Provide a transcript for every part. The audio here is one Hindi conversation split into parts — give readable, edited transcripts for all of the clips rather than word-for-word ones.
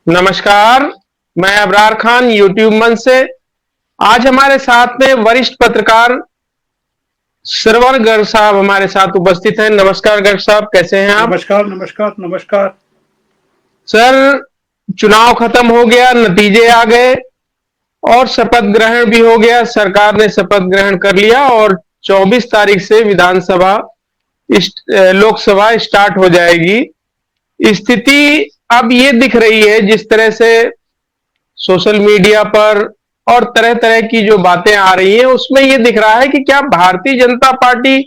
नमस्कार। मैं अबरार खान यूट्यूब मंच से। आज हमारे साथ में वरिष्ठ पत्रकार श्रवण गर्ग साहब हमारे साथ उपस्थित हैं। नमस्कार गर्ग साहब, कैसे हैं आप? नमस्कार, नमस्कार, नमस्कार। सर, चुनाव खत्म हो गया, नतीजे आ गए और शपथ ग्रहण भी हो गया। सरकार ने शपथ ग्रहण कर लिया और 24 तारीख से लोकसभा स्टार्ट हो जाएगी। स्थिति अब ये दिख रही है, जिस तरह से सोशल मीडिया पर और तरह तरह की जो बातें आ रही हैं, उसमें ये दिख रहा है कि क्या भारतीय जनता पार्टी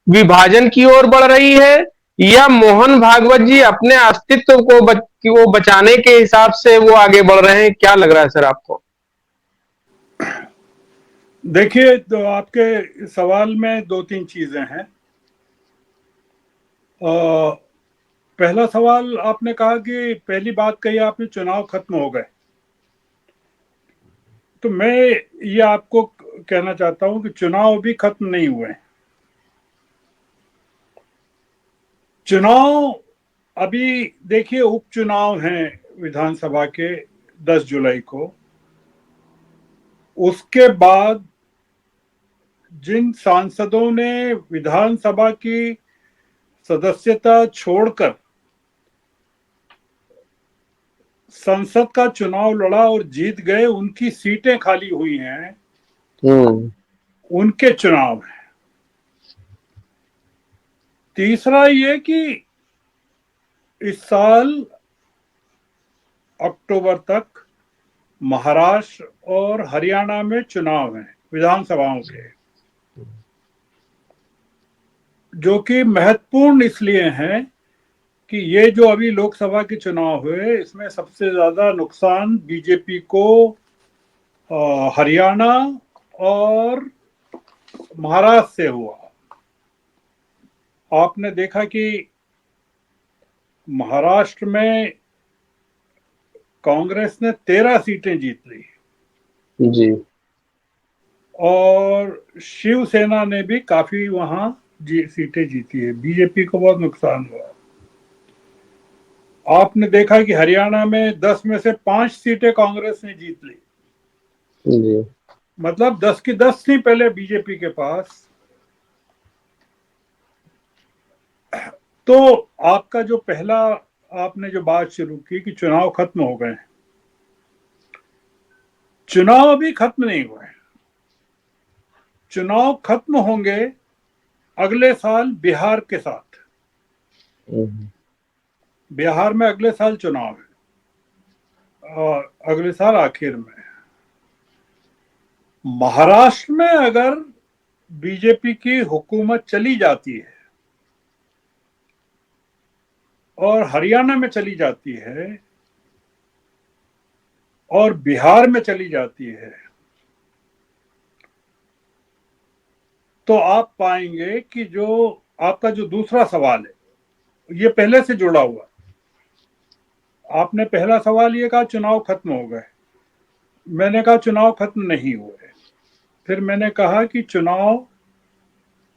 विभाजन की ओर बढ़ रही है या मोहन भागवत जी अपने अस्तित्व को बचाने के हिसाब से वो आगे बढ़ रहे हैं। क्या लग रहा है सर आपको? देखिए, तो आपके सवाल में दो तीन चीजें हैं। पहला सवाल आपने कहा कि पहली बात कही आपने, चुनाव खत्म हो गए। तो मैं ये आपको कहना चाहता हूं कि चुनाव अभी खत्म नहीं हुए हैं। चुनाव अभी देखिए, उपचुनाव हैं विधानसभा के 10 जुलाई को। उसके बाद जिन सांसदों ने विधानसभा की सदस्यता छोड़कर संसद का चुनाव लड़ा और जीत गए, उनकी सीटें खाली हुई हैं, हम्म। उनके चुनाव हैं। तीसरा ये कि इस साल अक्टूबर तक महाराष्ट्र और हरियाणा में चुनाव हैं विधानसभाओं के, जो कि महत्वपूर्ण इसलिए हैं कि ये जो अभी लोकसभा के चुनाव हुए, इसमें सबसे ज्यादा नुकसान बीजेपी को हरियाणा और महाराष्ट्र से हुआ। आपने देखा कि महाराष्ट्र में कांग्रेस ने 13 सीटें जीत ली जी। और शिवसेना ने भी काफी वहां सीटें जीती है। बीजेपी को बहुत नुकसान हुआ। आपने देखा कि हरियाणा में 10 में से 5 सीटें कांग्रेस ने जीत ली। जी। मतलब 10 की 10 थी पहले बीजेपी के पास। तो आपका जो पहला आपने जो बात शुरू की कि चुनाव खत्म हो गए, चुनाव अभी खत्म नहीं हुए। चुनाव खत्म होंगे अगले साल बिहार के साथ। हम्म। बिहार में अगले साल चुनाव है और अगले साल आखिर में। महाराष्ट्र में अगर बीजेपी की हुकूमत चली जाती है और हरियाणा में चली जाती है और बिहार में चली जाती है, तो आप पाएंगे कि जो आपका जो दूसरा सवाल है, ये पहले से जुड़ा हुआ है। आपने पहला सवाल ये कहा चुनाव खत्म हो गए, मैंने कहा चुनाव खत्म नहीं हुए। फिर मैंने कहा कि चुनाव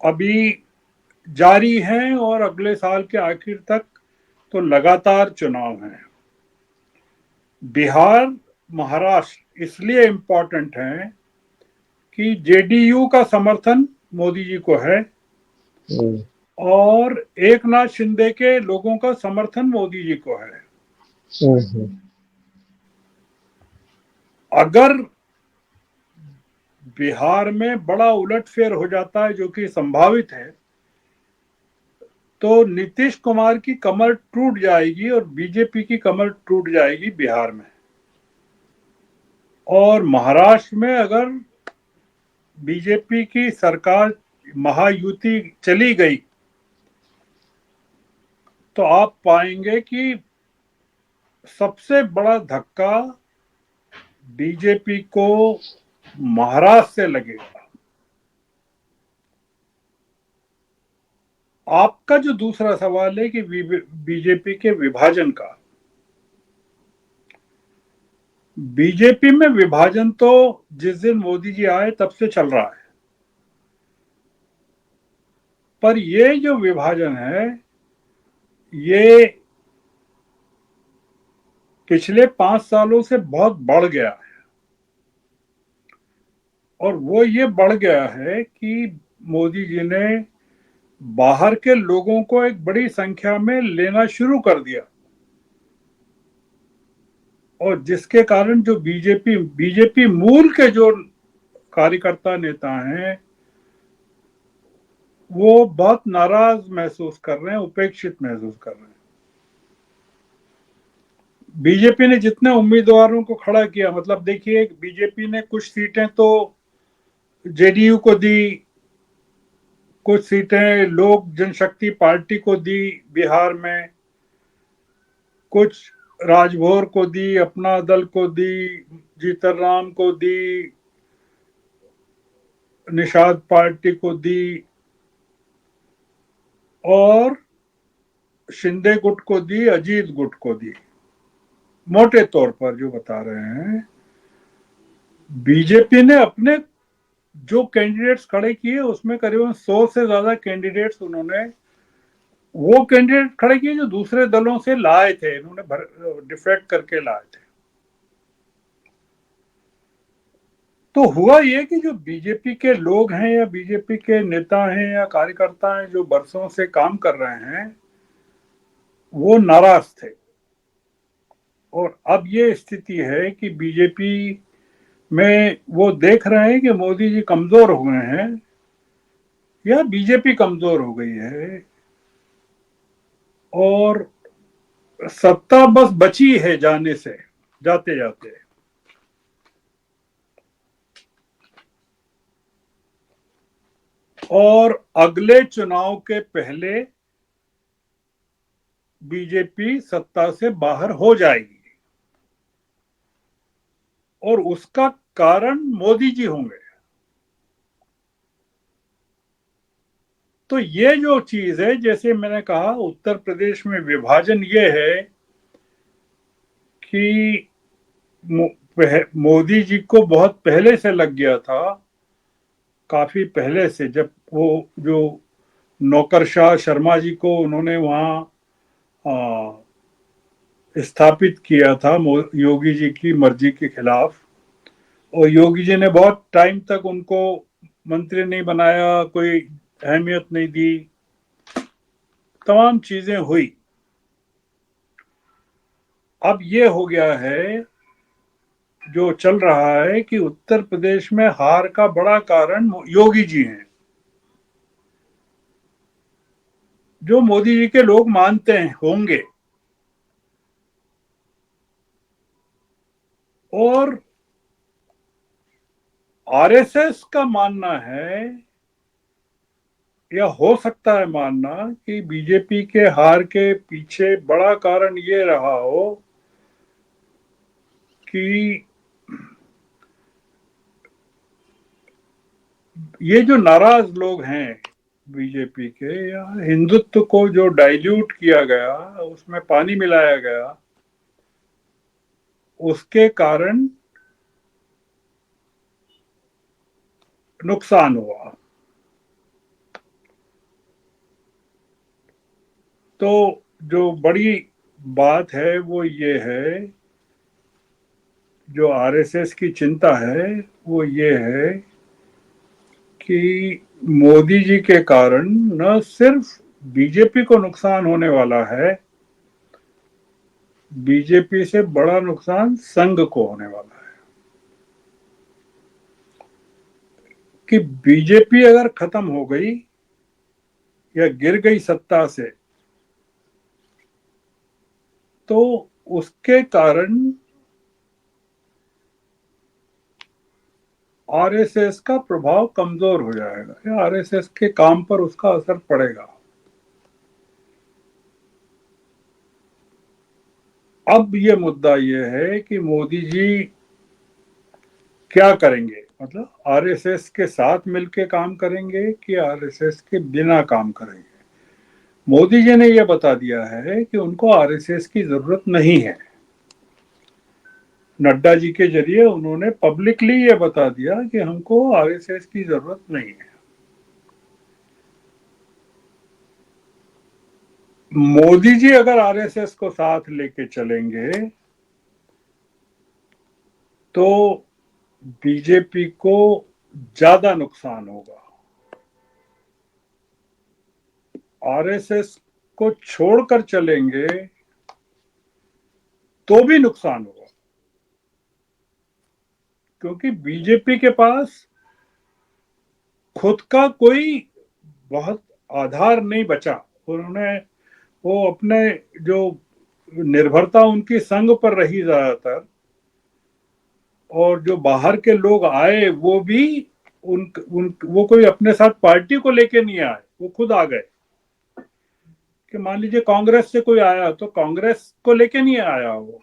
अभी जारी हैं और अगले साल के आखिर तक तो लगातार चुनाव हैं। बिहार, महाराष्ट्र इसलिए इम्पोर्टेंट हैं कि जेडीयू का समर्थन मोदी जी को है हम्म। और एक नाथ शिंदे के लोगों का समर्थन मोदी जी को है। हम्म। अगर बिहार में बड़ा उलटफेर हो जाता है, जो कि संभावित है, तो नीतीश कुमार की कमर टूट जाएगी और बीजेपी की कमर टूट जाएगी बिहार में। और महाराष्ट्र में अगर बीजेपी की सरकार महायुति चली गई, तो आप पाएंगे कि सबसे बड़ा धक्का बीजेपी को महाराष्ट्र से लगेगा। आपका जो दूसरा सवाल है कि बीजेपी के विभाजन का, बीजेपी में विभाजन तो जिस दिन मोदी जी आए तब से चल रहा है। पर ये जो विभाजन है, ये पिछले 5 सालों से बहुत बढ़ गया है। और वो ये बढ़ गया है कि मोदी जी ने बाहर के लोगों को एक बड़ी संख्या में लेना शुरू कर दिया, और जिसके कारण जो बीजेपी मूल के जो कार्यकर्ता नेता हैं वो बहुत नाराज महसूस कर रहे हैं, उपेक्षित महसूस कर रहे हैं। बीजेपी ने जितने उम्मीदवारों को खड़ा किया, मतलब देखिए, बीजेपी ने कुछ सीटें तो जेडीयू को दी, कुछ सीटें लोक जनशक्ति पार्टी को दी बिहार में, कुछ राजभोर को दी, अपना दल को दी, जीतनराम को दी, निषाद पार्टी को दी, और शिंदे गुट को दी, अजीत गुट को दी। मोटे तौर पर जो बता रहे हैं, बीजेपी ने अपने जो कैंडिडेट्स खड़े किए उसमें करीबन 100 से ज्यादा कैंडिडेट्स उन्होंने वो कैंडिडेट खड़े किए जो दूसरे दलों से लाए थे, इन्होंने डिफेक्ट करके लाए थे। तो हुआ ये कि जो बीजेपी के लोग हैं या बीजेपी के नेता हैं या कार्यकर्ता हैं जो बरसों से काम कर रहे हैं वो नाराज थे। और अब ये स्थिति है कि बीजेपी में वो देख रहे हैं कि मोदी जी कमजोर हो गए हैं या बीजेपी कमजोर हो गई है, और सत्ता बस बची है जाने से, जाते जाते। और अगले चुनाव के पहले बीजेपी सत्ता से बाहर हो जाएगी, और उसका कारण मोदी जी होंगे। तो ये जो चीज है, जैसे मैंने कहा, उत्तर प्रदेश में विभाजन ये है कि मोदी जी को बहुत पहले से लग गया था, काफी पहले से, जब वो जो नौकरशाह शर्मा जी को उन्होंने वहां स्थापित किया था योगी जी की मर्जी के खिलाफ, और योगी जी ने बहुत टाइम तक उनको मंत्री नहीं बनाया, कोई अहमियत नहीं दी, तमाम चीजें हुई। अब ये हो गया है, जो चल रहा है कि उत्तर प्रदेश में हार का बड़ा कारण योगी जी हैं, जो मोदी जी के लोग मानते हैं होंगे। और आरएसएस का मानना है, या हो सकता है मानना, कि बीजेपी के हार के पीछे बड़ा कारण ये रहा हो कि ये जो नाराज लोग हैं बीजेपी के, या हिंदुत्व को जो डाइल्यूट किया गया, उसमें पानी मिलाया गया, उसके कारण नुकसान हुआ। तो जो बड़ी बात है वो ये है, जो आरएसएस की चिंता है वो ये है कि मोदी जी के कारण न सिर्फ बीजेपी को नुकसान होने वाला है, बीजेपी से बड़ा नुकसान संघ को होने वाला है। कि बीजेपी अगर खत्म हो गई या गिर गई सत्ता से, तो उसके कारण आरएसएस का प्रभाव कमजोर हो जाएगा, या आरएसएस के काम पर उसका असर पड़ेगा। अब ये मुद्दा ये है कि मोदी जी क्या करेंगे, मतलब आरएसएस के साथ मिलकर काम करेंगे कि आरएसएस के बिना काम करेंगे। मोदी जी ने यह बता दिया है कि उनको आरएसएस की जरूरत नहीं है। नड्डा जी के जरिए उन्होंने पब्लिकली ये बता दिया कि हमको आरएसएस की जरूरत नहीं है। मोदी जी अगर आरएसएस को साथ लेके चलेंगे तो बीजेपी को ज्यादा नुकसान होगा। आरएसएस को छोड़कर चलेंगे तो भी नुकसान होगा, क्योंकि बीजेपी के पास खुद का कोई बहुत आधार नहीं बचा। उन्होंने वो अपने जो निर्भरता उनकी संघ पर रही ज्यादातर, और जो बाहर के लोग आए वो भी वो कोई अपने साथ पार्टी को लेके नहीं आए, वो खुद आ गए। कि मान लीजिए कांग्रेस से कोई आया तो कांग्रेस को लेके नहीं आया, वो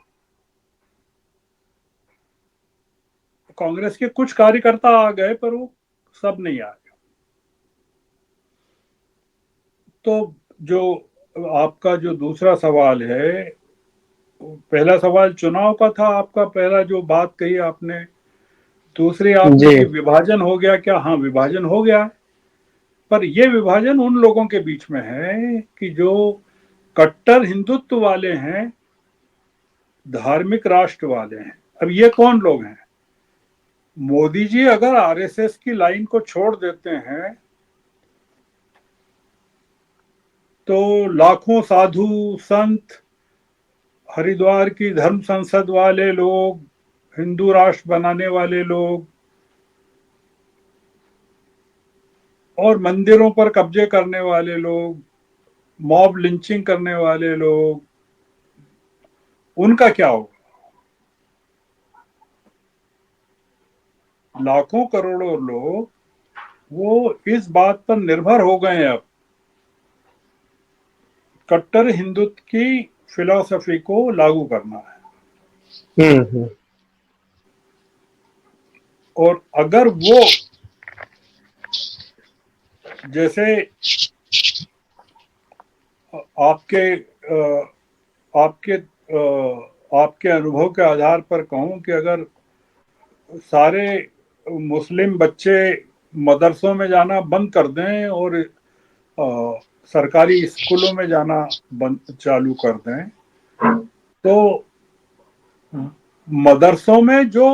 कांग्रेस के कुछ कार्यकर्ता आ गए पर वो सब नहीं आए। तो जो आपका जो दूसरा सवाल है, पहला सवाल चुनाव का था आपका, पहला जो बात कही आपने, दूसरी आपने जी। कि विभाजन हो गया क्या। हाँ, विभाजन हो गया, पर यह विभाजन उन लोगों के बीच में है कि जो कट्टर हिंदुत्व वाले हैं, धार्मिक राष्ट्र वाले हैं। अब ये कौन लोग हैं? मोदी जी अगर आरएसएस की लाइन को छोड़ देते हैं तो लाखों साधु संत, हरिद्वार की धर्म संसद वाले लोग, हिंदू राष्ट्र बनाने वाले लोग, और मंदिरों पर कब्जे करने वाले लोग, मॉब लिंचिंग करने वाले लोग, उनका क्या होगा? लाखों करोड़ों लोग वो इस बात पर निर्भर हो गए हैं अब, कट्टर हिंदुत्व की फिलॉसफी को लागू करना है। हम्म। और अगर वो, जैसे आपके आपके आपके अनुभव के आधार पर कहूं कि अगर सारे मुस्लिम बच्चे मदरसों में जाना बंद कर दें और सरकारी स्कूलों में जाना बंद चालू कर दें, तो मदरसों में जो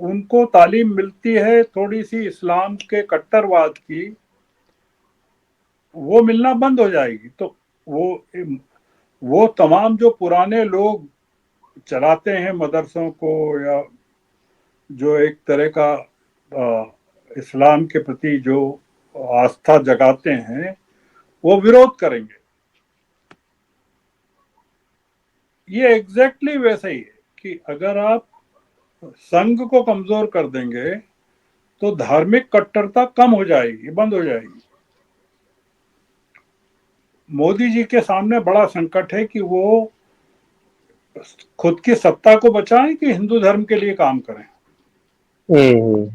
उनको तालीम मिलती है थोड़ी सी इस्लाम के कट्टरवाद की, वो मिलना बंद हो जाएगी। तो वो तमाम जो पुराने लोग चलाते हैं मदरसों को, या जो एक तरह का इस्लाम के प्रति जो आस्था जगाते हैं, वो विरोध करेंगे। ये एग्जैक्टली वैसा ही है कि अगर आप संघ को कमजोर कर देंगे तो धार्मिक कट्टरता कम हो जाएगी, बंद हो जाएगी। मोदी जी के सामने बड़ा संकट है कि वो खुद की सत्ता को बचाएं कि हिंदू धर्म के लिए काम करें। हम्म।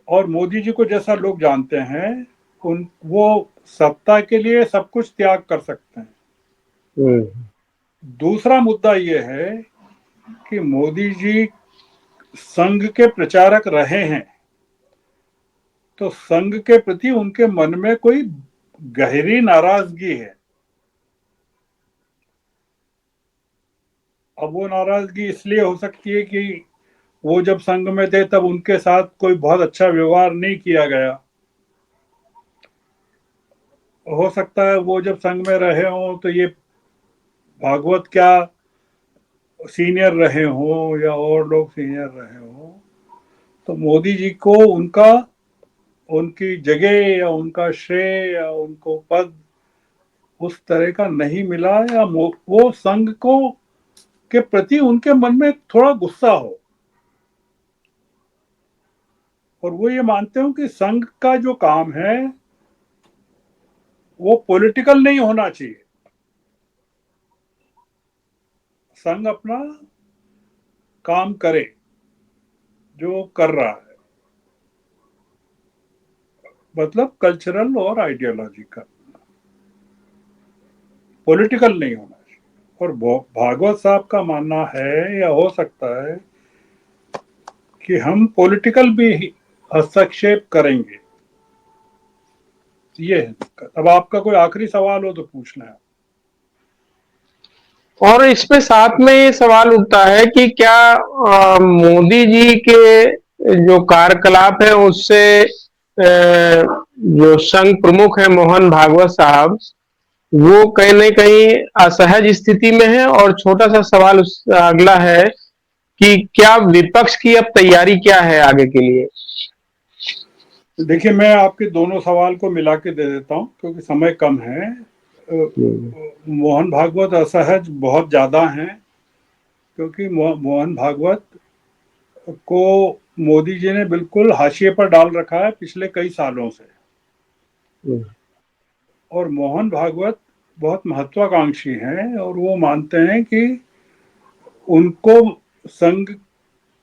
और मोदी जी को जैसा लोग जानते हैं, उन वो सत्ता के लिए सब कुछ त्याग कर सकते हैं। हम्म। दूसरा मुद्दा ये है कि मोदी जी संघ के प्रचारक रहे हैं, तो संघ के प्रति उनके मन में कोई गहरी नाराजगी है। अब वो नाराजगी इसलिए हो सकती है कि वो जब संघ में थे तब उनके साथ कोई बहुत अच्छा व्यवहार नहीं किया गया। हो सकता है वो जब संघ में रहे हों तो ये भागवत क्या सीनियर रहे हों या और लोग सीनियर रहे हों, तो मोदी जी को उनका उनकी जगह या उनका श्रेय या उनको पद उस तरह का नहीं मिला, या वो संघ को के प्रति उनके मन में थोड़ा गुस्सा हो, और वो ये मानते हो कि संघ का जो काम है वो पॉलिटिकल नहीं होना चाहिए। संघ अपना काम करे जो कर रहा है, मतलब कल्चरल और आइडियोलॉजिकल, पॉलिटिकल नहीं होना चाहिए। और भागवत साहब का मानना है, या हो सकता है कि हम पॉलिटिकल भी हस्तक्षेप करेंगे। ये है दिक्कत। अब आपका कोई आखिरी सवाल हो तो पूछना है। और इसमें साथ में ये सवाल उठता है कि क्या मोदी जी के जो कार्यकलाप है उससे जो संघ प्रमुख है मोहन भागवत साहब, वो कहीं न कहीं असहज स्थिति में है। और छोटा सा सवाल अगला है कि क्या विपक्ष की अब तैयारी क्या है आगे के लिए? देखिए, मैं आपके दोनों सवाल को मिला के दे देता हूं क्योंकि समय कम है। मोहन भागवत असहज बहुत ज्यादा हैं क्योंकि मोहन भागवत को मोदी जी ने बिल्कुल हाशिए पर डाल रखा है पिछले कई सालों से। और मोहन भागवत बहुत महत्वाकांक्षी हैं और वो मानते हैं कि उनको संघ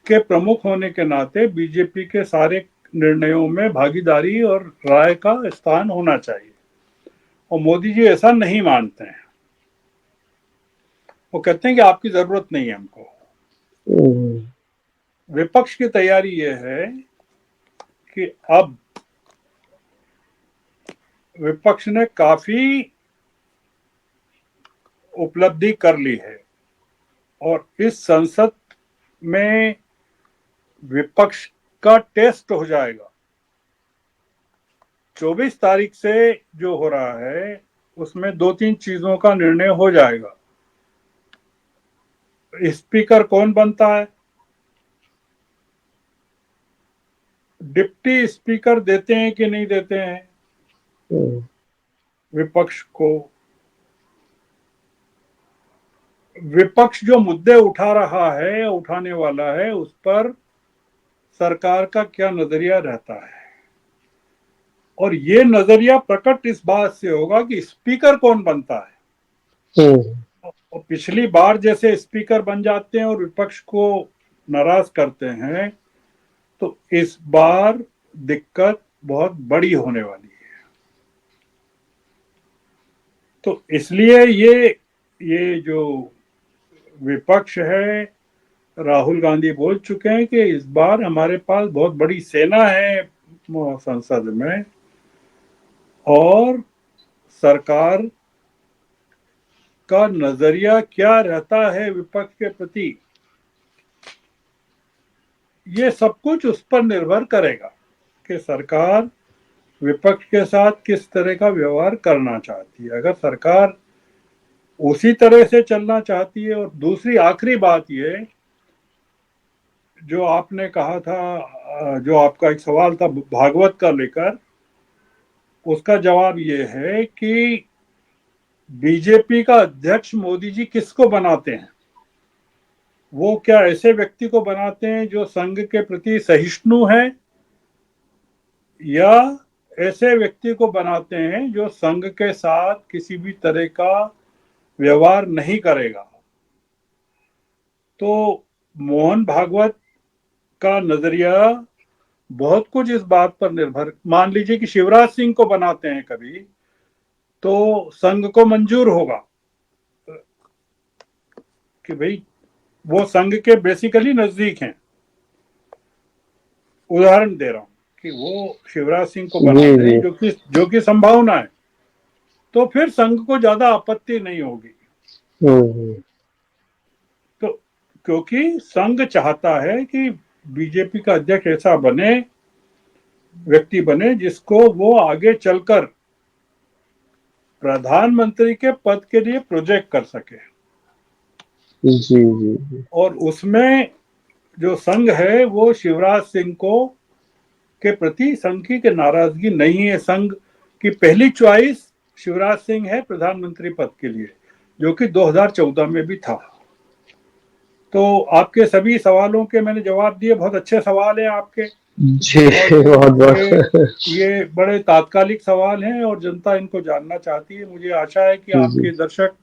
के प्रमुख होने के नाते बीजेपी के सारे निर्णयों में भागीदारी और राय का स्थान होना चाहिए, और मोदी जी ऐसा नहीं मानते हैं। वो कहते हैं कि आपकी जरूरत नहीं है हमको। विपक्ष की तैयारी ये है कि अब विपक्ष ने काफी उपलब्धि कर ली है और इस संसद में विपक्ष का टेस्ट हो जाएगा। 24 तारीख से जो हो रहा है उसमें 2-3 चीजों का निर्णय हो जाएगा। स्पीकर कौन बनता है, डिप्टी स्पीकर देते हैं कि नहीं देते हैं विपक्ष को, विपक्ष जो मुद्दे उठा रहा है उठाने वाला है उस पर सरकार का क्या नजरिया रहता है। और ये नजरिया प्रकट इस बात से होगा कि स्पीकर कौन बनता है। और पिछली बार जैसे स्पीकर बन जाते हैं और विपक्ष को नाराज करते हैं, तो इस बार दिक्कत बहुत बड़ी होने वाली है। तो इसलिए ये जो विपक्ष है, राहुल गांधी बोल चुके हैं कि इस बार हमारे पास बहुत बड़ी सेना है संसद में, और सरकार का नजरिया क्या रहता है विपक्ष के प्रति, ये सब कुछ उस पर निर्भर करेगा कि सरकार विपक्ष के साथ किस तरह का व्यवहार करना चाहती है। अगर सरकार उसी तरह से चलना चाहती है, और दूसरी आखिरी बात ये जो आपने कहा था, जो आपका एक सवाल था भागवत का लेकर, उसका जवाब ये है कि बीजेपी का अध्यक्ष मोदी जी किसको बनाते हैं? वो क्या ऐसे व्यक्ति को बनाते हैं जो संघ के प्रति सहिष्णु है, या ऐसे व्यक्ति को बनाते हैं जो संघ के साथ किसी भी तरह का व्यवहार नहीं करेगा? तो मोहन भागवत का नजरिया बहुत कुछ इस बात पर निर्भर, मान लीजिए कि शिवराज सिंह को बनाते हैं कभी, तो संघ को मंजूर होगा कि भाई वो संघ के बेसिकली नजदीक हैं। उदाहरण दे रहा हूं कि वो शिवराज सिंह को बनाते हैं, जो कि संभावना है, तो फिर संघ को ज्यादा आपत्ति नहीं होगी। तो क्योंकि संघ चाहता है कि बीजेपी का अध्यक्ष ऐसा व्यक्ति बने जिसको वो आगे चलकर प्रधानमंत्री के पद के लिए प्रोजेक्ट कर सके। जी। और उसमें जो संघ है वो शिवराज सिंह को के प्रति संघ की नाराजगी नहीं है। संघ की पहली चॉइस शिवराज सिंह है प्रधानमंत्री पद के लिए, जो कि 2014 में भी था। तो आपके सभी सवालों के मैंने जवाब दिए। बहुत अच्छे सवाल हैं आपके जी। बहुत ये बड़े तात्कालिक सवाल हैं और जनता इनको जानना चाहती है। मुझे आशा है कि आपके दर्शक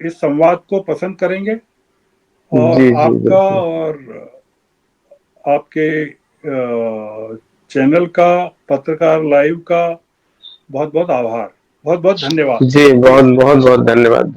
इस संवाद को पसंद करेंगे, और आपका और आपके चैनल का, पत्रकार लाइव का बहुत बहुत आभार, बहुत बहुत धन्यवाद। जी, बहुत बहुत धन्यवाद।